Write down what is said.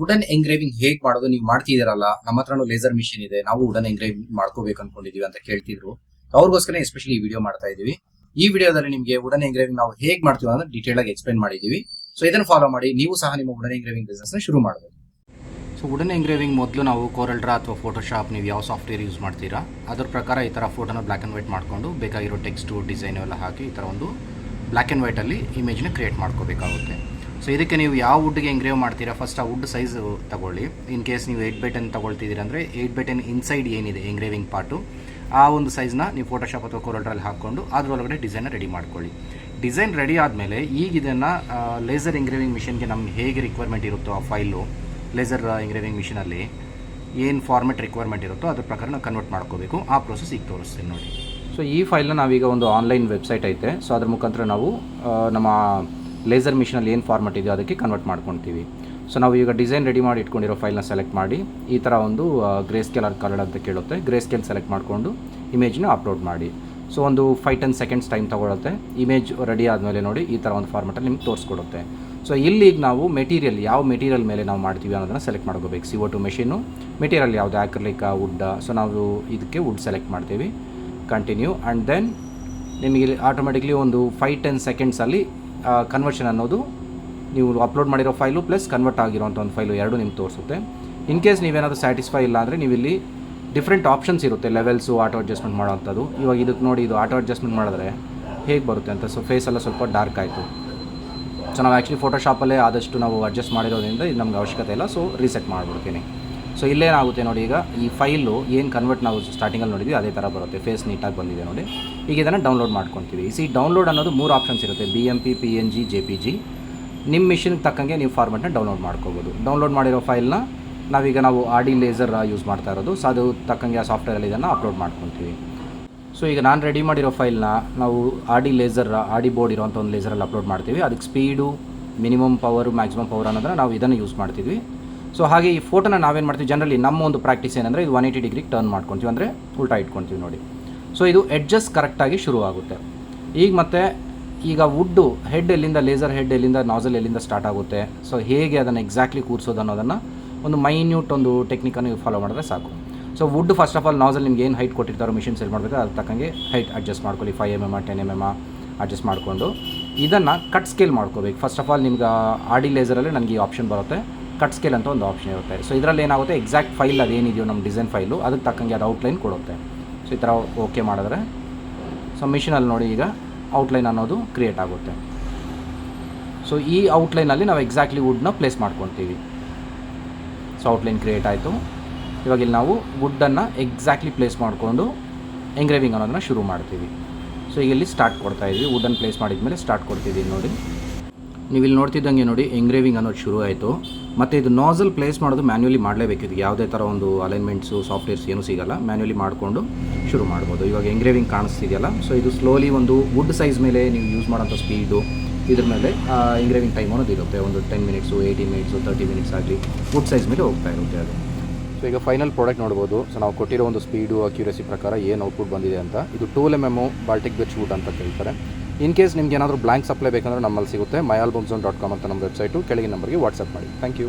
Wooden ಎಂಗ್ರೇವಿಂಗ್ ಹೇಗ್ ಮಾಡೋದು ನೀವು ಮಾಡ್ತಿದ್ದೀರಲ್ಲ, ನಮ್ಮ ಹತ್ರನೂ ಲೇಸರ್ ಮಿಷಿನ್ ಇದೆ, ನಾವು ವುಡನ್ ಎಂಗ್ರೇವಿಂಗ್ ಮಾಡ್ಕೋಬೇಕು ಅನ್ಕೊಂಡಿದೀವಿ ಅಂತ ಕೇಳ್ತಿದ್ರು. ಅವ್ರಿಗೋಸ್ಕರ ಎಸ್ಪೆಷಲಿ ಈ ವಿಡಿಯೋ ಮಾಡ್ತಾ ಇದೀವಿ. ಈ ವಿಡಿಯೋದಲ್ಲಿ ನಿಮಗೆ ವುಡನ್ ಎಂಗ್ರೇವಿಂಗ್ ನಾವು ಹೇಗ್ ಮಾಡ್ತೀವಿ ಅಂತ ಡೀಟೇಲ್ ಆಗಿ ಎಕ್ಸ್ಪ್ಲೈನ್ ಮಾಡಿದೀವಿ. ಸೊ ಇದನ್ನು ಫಾಲೋ ಮಾಡಿ ನೀವು ಸಹ ನಿಮ್ಮ ವುಡನ್ ಎಂಗ್ರೇವಿಂಗ್ ಬಿಸ್ನೆಸ್ ನ ಶುರು ಮಾಡಬಹುದು. ಸೊ ವುಡನ್ ಎಂಗ್ರೇವಿಂಗ್ ಮೊದಲು ನಾವು ಕೋರಲ್ ಡ್ರಾ ಅಥವಾ ಫೋಟೋಶಾಪ್ ನೀವು ಯಾವ ಸಾಫ್ಟ್ವೇರ್ ಯೂಸ್ ಮಾಡ್ತೀರಾ ಅದ್ರ ಪ್ರಕಾರ ಈ ಥರ ಫೋಟೋನ ಬ್ಲ್ಯಾಕ್ ಆ್ಯಂಡ್ ವೈಟ್ ಮಾಡಿಕೊಂಡು ಬೇಕಾಗಿರೋ ಟೆಕ್ಸ್ಟು ಡಿಸೈನ್ ಎಲ್ಲ ಹಾಕಿ ಈ ಥರ ಒಂದು ಬ್ಲ್ಯಾಕ್ ಆ್ಯಂಡ್ ವೈಟಲ್ಲಿ ಇಮೇಜ್ನ ಕ್ರಿಯೇಟ್ ಮಾಡ್ಕೋಬೇಕಾಗುತ್ತೆ. ಸೊ ಇದಕ್ಕೆ ನೀವು ಯಾವ ವುಡ್ಗೆ ಎಂಗ್ರೇವ್ ಮಾಡ್ತೀರಾ ಫಸ್ಟ್ ಆ ವುಡ್ ಸೈಜ್ ತಗೊಳ್ಳಿ. ಇನ್ ಕೇಸ್ ನೀವು 8x10 ತಗೊಳ್ತಿದ್ದೀರಾ ಅಂದರೆ 8x10 ಇನ್ಸೈಡ್ ಏನಿದೆ ಎಂಗ್ರೇವಿಂಗ್ ಪಾರ್ಟು ಆ ಒಂದು ಸೈಜ್ನ ನೀವು ಫೋಟೋಶಾಪ್ ಅಥವಾ ಕೋರಲ್ ಡ್ರಲ್ಲಿ ಹಾಕ್ಕೊಂಡು ಅದರೊಳಗಡೆ ಡಿಸೈನ್ನ ರೆಡಿ ಮಾಡ್ಕೊಳ್ಳಿ. ಡಿಸೈನ್ ರೆಡಿ ಆದಮೇಲೆ ಈಗ ಇದನ್ನು ಲೇಸರ್ ಎಂಗ್ರೇವಿಂಗ್ ಮಿಷಿನ್ಗೆ ನಮ್ಗೆ ಹೇಗೆ ರಿಕ್ವೈರ್ಮೆಂಟ್ ಇರುತ್ತೋ ಆ ಫೈಲು ಲೇಸರ್ ಎಂಗ್ರೇವಿಂಗ್ ಮಿಷಿನಲ್ಲಿ ಏನು ಫಾರ್ಮೆಟ್ ರಿಕ್ವೈರ್ಮೆಂಟ್ ಇರುತ್ತೋ ಅದ್ರ ಪ್ರಕಾರ ನಾವು ಕನ್ವರ್ಟ್ ಮಾಡ್ಕೋಬೇಕು. ಆ ಪ್ರೋಸೆಸ್ ಈಗ ತೋರಿಸ್ತೀನಿ ನೋಡಿ. ಸೊ ಈ ಫೈಲ್ನ ನಾವೀಗ ಒಂದು ಆನ್ಲೈನ್ ವೆಬ್ಸೈಟ್ ಐತೆ, ಸೊ ಅದ್ರ ಮುಖಾಂತರ ನಾವು ನಮ್ಮ ಲೇಸರ್ ಮಿಷಿನಲ್ಲಿ ಏನು ಫಾರ್ಮೆಟ್ ಇದೆಯೋ ಅದಕ್ಕೆ ಕನ್ವರ್ಟ್ ಮಾಡ್ಕೊತೀವಿ. ಸೊ ನಾವು ಈಗ ಡಿಸೈನ್ ರೆಡಿ ಮಾಡಿ ಇಟ್ಕೊಂಡಿರೋ ಫೈಲ್ನ ಸೆಲೆಕ್ಟ್ ಮಾಡಿ ಈ ಥರ ಒಂದು ಗ್ರೇ ಸ್ಕೇಲ್ ಕಲರ್ ಅಂತ ಕೇಳುತ್ತೆ, ಗ್ರೇ ಸ್ಕೇಲ್ ಸೆಲೆಕ್ಟ್ ಮಾಡಿಕೊಂಡು ಇಮೇಜ್ನ ಅಪ್ಲೋಡ್ ಮಾಡಿ. ಸೊ ಒಂದು 5-10 ಸೆಕೆಂಡ್ಸ್ ಟೈಮ್ ತೊಗೊಳುತ್ತೆ. ಇಮೇಜ್ ರೆಡಿ ಆದಮೇಲೆ ನೋಡಿ ಈ ಥರ ಒಂದು ಫಾರ್ಮೆಟಲ್ಲಿ ನಿಮ್ಗೆ ತೋರಿಸ್ಕೊಡುತ್ತೆ. ಸೊ ಇಲ್ಲಿ ಈಗ ನಾವು ಮೆಟೀರಿಯಲ್ ಯಾವ ಮೆಟೀರಿಯಲ್ ಮೇಲೆ ನಾವು ಮಾಡ್ತೀವಿ ಅನ್ನೋದನ್ನು ಸೆಲೆಕ್ಟ್ ಮಾಡ್ಕೋಬೇಕು. CO2 ಮೆಷಿನು, ಮೆಟೀರಿಯಲ್ ಯಾವುದು ಆಕ್ರಿಲಿಕ್ ವುಡ್. ಸೊ ನಾವು ಇದಕ್ಕೆ ವುಡ್ ಸೆಲೆಕ್ಟ್ ಮಾಡ್ತೀವಿ, ಕಂಟಿನ್ಯೂ. ಆ್ಯಂಡ್ ದೆನ್ ನಿಮಗೆ ಆಟೋಮೆಟಿಕ್ಲಿ ಒಂದು 5-10 ಸೆಕೆಂಡ್ಸಲ್ಲಿ ಕನ್ವರ್ಷನ್ ಅನ್ನೋದು ನೀವು ಅಪ್ಲೋಡ್ ಮಾಡಿರೋ ಫೈಲು ಪ್ಲಸ್ ಕನ್ವರ್ಟ್ ಆಗಿರೋಂಥ ಒಂದು ಫೈಲು ಎರಡು ನಿಮ್ಗೆ ತೋರಿಸುತ್ತೆ. ಇನ್ ಕೇಸ್ ನೀವೇನಾದರೂ ಸ್ಯಾಟಿಸ್ಫೈ ಇಲ್ಲ ಅಂದರೆ ನೀವು ಇಲ್ಲಿ ಡಿಫ್ರೆಂಟ್ ಆಪ್ಷನ್ಸ್ ಇರುತ್ತೆ, ಲೆವೆಲ್ಸು, ಆಟೋ ಅಡ್ಜಸ್ಟ್ಮೆಂಟ್ ಮಾಡೋವಂಥದ್ದು. ಇವಾಗ ಇದಕ್ಕೆ ನೋಡಿ, ಇದು ಆಟೋ ಅಡ್ಜಸ್ಟ್ಮೆಂಟ್ ಮಾಡಿದ್ರೆ ಹೇಗೆ ಬರುತ್ತೆ ಅಂತ. ಸೊ ಫೇಸ್ ಎಲ್ಲ ಸ್ವಲ್ಪ ಡಾರ್ಕ್ ಆಯಿತು. ಸೊ ನಾವು ಆ್ಯಕ್ಚುಲಿ ಫೋಟೋಶಾಪಲ್ಲೇ ಆದಷ್ಟು ನಾವು ಅಡ್ಜಸ್ಟ್ ಮಾಡಿರೋದ್ರಿಂದ ಇದು ನಮ್ಗೆ ಅವಶ್ಯಕತೆ ಇಲ್ಲ. ಸೊ ರೀಸೆಟ್ ಮಾಡಿಬಿಡ್ತೀನಿ. ಸೊ ಇಲ್ಲೇನಾಗುತ್ತೆ ನೋಡಿ, ಈಗ ಈ ಫೈಲು ಏನು ಕನ್ವರ್ಟ್ ನಾವು ಸ್ಟಾರ್ಟಿಂಗಲ್ಲಿ ನೋಡಿದ್ವಿ ಅದೇ ಥರ ಬರುತ್ತೆ. ಫೇಸ್ ನೀಟಾಗಿ ಬಂದಿದೆ ನೋಡಿ. ಈಗ ಇದನ್ನು ಡೌನ್ಲೋಡ್ ಮಾಡ್ಕೊತೀವಿ. ಡೌನ್ಲೋಡ್ ಅನ್ನೋದು 3 ಆಪ್ಷನ್ಸ್ ಇರುತ್ತೆ, BMP, PNG, JPG. ನಿಮ್ಮ ಮಿಷಿನ್ಗೆ ತಕ್ಕಂಗೆ ನೀವು ಫಾರ್ಮೆಟ್ನ ಡೌನ್ಲೋಡ್ ಮಾಡ್ಕೋಬೋದು. ಡೌನ್ಲೋಡ್ ಮಾಡಿರೋ ಫೈಲ್ನ ನಾವು ಆಡಿ ಲೇಸರ್ ಯೂಸ್ ಮಾಡ್ತಾ ಇರೋದು. ಸೊ ಅದು ತಕ್ಕಂಗೆ ಆ ಸಾಫ್ಟ್ವೇರಲ್ಲಿ ಇದನ್ನು ಅಪ್ಲೋಡ್ ಮಾಡ್ಕೊತೀವಿ. ಸೊ ಈಗ ನಾನು ರೆಡಿ ಮಾಡಿರೋ ಫೈಲ್ನ ನಾವು ಆಡಿ ಬೋರ್ಡ್ ಇರೋಂಥ ಒಂದು ಲೇಸರಲ್ಲಿ ಅಪ್ಲೋಡ್ ಮಾಡ್ತೀವಿ. ಅದಕ್ಕೆ speed, minimum power, maximum power ಅನ್ನೋದನ್ನು ನಾವು ಇದನ್ನು ಯೂಸ್ ಮಾಡ್ತಿದ್ವಿ. ಸೊ ಹಾಗೆ ಈ ಫೋಟೋನ ನಾವೇನು ಮಾಡ್ತೀವಿ, ಜನರಲಿ ನಮ್ಮ ಒಂದು ಪ್ರಾಕ್ಟೀಸ್ ಏನಂದರೆ ಇದು 180 ಡಿಗ್ರಿಗೆ ಟರ್ನ್ ಮಾಡ್ಕೊತೀವಿ, ಅಂದರೆ ಉಲ್ಟಾ ಇಟ್ಕೊತೀವಿ ನೋಡಿ. ಸೊ ಇದು ಎಡ್ಜಸ್ ಕರೆಕ್ಟಾಗಿ ಶುರು ಆಗುತ್ತೆ. ಈಗ ವುಡ್ಡು ಹೆಡ್ ಎಲ್ಲಿಂದ, ಲೇಸರ್ ಹೆಡ್ ಎಲ್ಲಿಂದ, ನಾಸಲ್ ಎಲ್ಲಿಂದ ಸ್ಟಾರ್ಟ್ ಆಗುತ್ತೆ, ಸೊ ಹೇಗೆ ಅದನ್ನು ಎಕ್ಸಾಕ್ಟ್ಲಿ ಕೂರಿಸೋದು ಅನ್ನೋದನ್ನು ಒಂದು ಮೈನ್ಯೂಟ್ ಒಂದು ಟೆಕ್ನಿಕನ್ನು ನೀವು ಫಾಲೋ ಮಾಡಿದ್ರೆ ಸಾಕು. So would first of all nasal ನಿಮ್ಗೆ ಏನು ಹೈಟ್ ಕೊಟ್ಟಿರ್ತಾರೋ ಮಿಷಿನ್ ಸೆಲ್ ಮಾಡಬೇಕು, ಅದ್ರ ತಕ್ಕಂಗೆ ಹೈಟ್ ಅಡ್ಜಸ್ಟ್ ಮಾಡ್ಕೊಳ್ಳಿ. 5 mm 10 mm ಅಡ್ಜಸ್ಟ್ ಮಾಡಿಕೊಂಡು ಇದನ್ನು ಕಟ್ ಸ್ಕೇಲ್ ಮಾಡ್ಕೋಬೇಕು. ಫಸ್ಟ್ ಆಫ್ ಆಲ್ ನಿಮ್ಗೆ ಆಡಿ ಲೇಸರಲ್ಲಿ ನನಗೆ ಈ ಆಪ್ಷನ್ ಬರುತ್ತೆ, ಕಟ್ ಸ್ಕೇಲ್ ಅಂತ ಒಂದು ಆಪ್ಷನ್ ಇರುತ್ತೆ. ಸೊ ಇದರಲ್ಲಿ ಏನಾಗುತ್ತೆ, ಎಕ್ಸಾಕ್ಟ್ ಫೈಲ್ ಅದೇನಿದೆಯೋ ನಮ್ಮ ಡಿಸೈನ್ ಫೈಲು ಅದಕ್ಕೆ ತಕ್ಕಂಗೆ ಅದು ಔಟ್ಲೈನ್ ಕೊಡುತ್ತೆ. ಸೊ ಈ ಥರ ಓಕೆ ಮಾಡಿದ್ರೆ ಸೊ ಮಿಷಿನಲ್ಲಿ ನೋಡಿ ಈಗ ಔಟ್ಲೈನ್ ಅನ್ನೋದು ಕ್ರಿಯೇಟ್ ಆಗುತ್ತೆ. ಸೊ ಈ ಔಟ್ಲೈನಲ್ಲಿ ನಾವು ಎಕ್ಸಾಕ್ಟ್ಲಿ ವುಡ್ನ ಪ್ಲೇಸ್ ಮಾಡ್ಕೊತೀವಿ. ಸೊ ಔಟ್ಲೈನ್ ಕ್ರಿಯೇಟ್ ಆಯಿತು. ಇವಾಗ ಇಲ್ಲಿ ನಾವು ವುಡ್ಡನ್ನು ಎಕ್ಸಾಕ್ಟ್ಲಿ ಪ್ಲೇಸ್ ಮಾಡಿಕೊಂಡು ಎಂಗ್ರೇವಿಂಗ್ ಅನ್ನೋದನ್ನ ಶುರು ಮಾಡ್ತೀವಿ. ಸೊ ಈಗ ಇಲ್ಲಿ ಸ್ಟಾರ್ಟ್ ಕೊಡ್ತಾಯಿದ್ವಿ. ವುಡ್ಡನ್ನು ಪ್ಲೇಸ್ ಮಾಡಿದ ಮೇಲೆ ಸ್ಟಾರ್ಟ್ ಕೊಡ್ತಿದ್ದೀವಿ ನೋಡಿ. ನೀವು ಇಲ್ಲಿ ನೋಡ್ತಿದ್ದಂಗೆ ನೋಡಿ ಎಂಗ್ರೇವಿಂಗ್ ಅನ್ನೋದು ಶುರು ಆಯಿತು. ಮತ್ತು ಇದು ನಾಸಲ್ ಪ್ಲೇಸ್ ಮಾಡೋದು ಮ್ಯಾನ್ಯುವಲಿ ಮಾಡಲೇಬೇಕು. ಇದು ಯಾವುದೇ ಥರ ಒಂದು ಅಲೈನ್ಮೆಂಟ್ಸು ಸಾಫ್ಟ್ವೇರ್ಸ್ ಏನೂ ಸಿಗೋಲ್ಲ, ಮ್ಯಾನ್ಯುವಲಿ ಮಾಡಿಕೊಂಡು ಶುರು ಮಾಡ್ಬೋದು. ಇವಾಗ ಎಂಗ್ರೇವಿಂಗ್ ಕಾಣಿಸ್ತಿದೆಯಲ್ಲ, ಸೊ ಇದು ಸ್ಲೋಲಿ ಒಂದು ವುಡ್ ಸೈಜ್ ಮೇಲೆ ನೀವು ಯೂಸ್ ಮಾಡೋಂಥ ಸ್ಪೀಡು, ಇದ್ರ ಮೇಲೆ ಎಂಗ್ರೇವಿಂಗ್ ಟೈಮ್ ಅನ್ನೋದು ಇರುತ್ತೆ. ಒಂದು 10 ಮಿನಿಟ್ಸು, 18 ಮಿನಿಟ್ಸು, 30 ಮಿನಿಟ್ಸ್ ಆಗಲಿ ವುಡ್ ಸೈಜ್ ಮೇಲೆ ಹೋಗ್ತಾ ಇರುತ್ತೆ ಅದು. ಸೊ ಈಗ ಫೈನಲ್ ಪ್ರಾಡಕ್ಟ್ ನೋಡ್ಬೋದು. ಸೊ ನಾವು ಕೊಟ್ಟಿರೋ ಒಂದು ಸ್ಪೀಡು, ಅಕ್ಯುರಸಿ ಪ್ರಕಾರ ಏನು ಔಟ್ಪುಟ್ ಬಂದಿದೆ ಅಂತ. ಇದು 12 mm ಬಾಲ್ಟಿಕ್ ಬೆಚ್ ವುಡ್ ಅಂತ ಕೇಳ್ತಾರೆ. ಇನ್ ಕೇಸ್ ನಿಮ್ಗೆ ಏನಾದರೂ ಬ್ಲ್ಯಾಂಕ್ ಸಪ್ಲೈ ಬೇಕಂದ್ರೆ ನಮ್ಮಲ್ಲಿ ಸಿಗುತ್ತೆ. myalbumzone.com ಅಂತ ನಮ್ಮ ವೆಬ್ಸೈಟು. ಕೆಳಗಿನ ನಂಬರ್ಗೆ ವಾಟ್ಸಪ್ ಮಾಡಿ. Thank you.